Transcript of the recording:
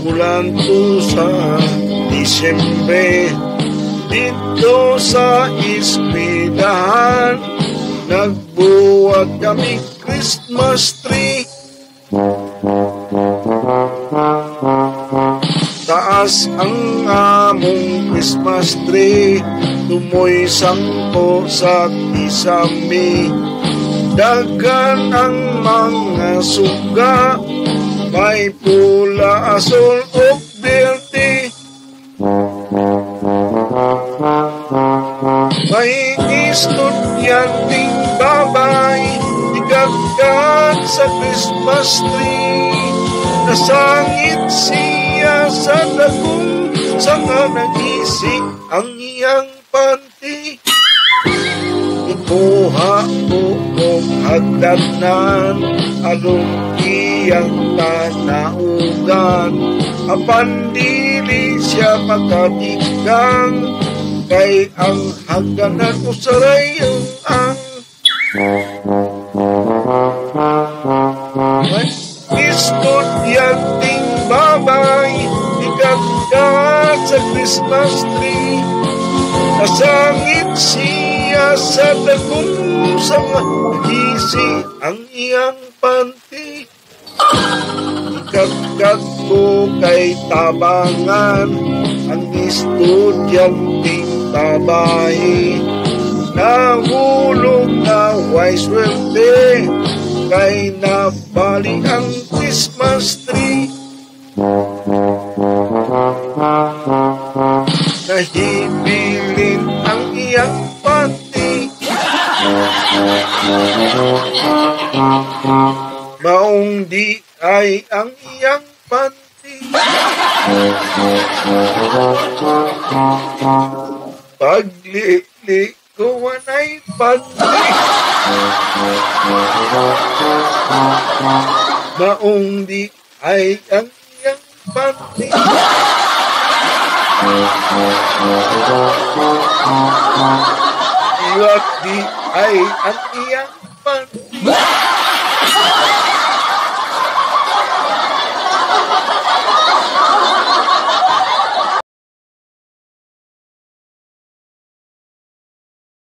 Mulan to sa Disyembre, dito sa eskwelahan, nagbuwag kami Christmas tree. Taas ang among Christmas tree, tumoy sangko sa kisami. Dagan ang mga suga, may pula, asul, o berde. May estudyanteng babay, igagad sa Christmas tree. Nasangit siya sa dagong, sanga nag-isi ang iyang panty. Ikuha ko kong hagdanan, along iyang tanaugan. Apan dili siya makatigang, kay ang hagdanan ko sarayang ang. May estudyanteng babay, igagad sa Christmas tree. Nasangit siya sa dagong, sanga nag-isi ang iyang panty. Ikagkat ko kay tabangan, ang estudyanteng babae. Nahulog na way swerte, kay nabali ang Christmas tree. Nahibilin ang iyang panty. Maong di ay ang iyang panty. Pagli-li ko wanay panty. Maong di ay ang iyang panty. Iwak di ay ang iyang panty.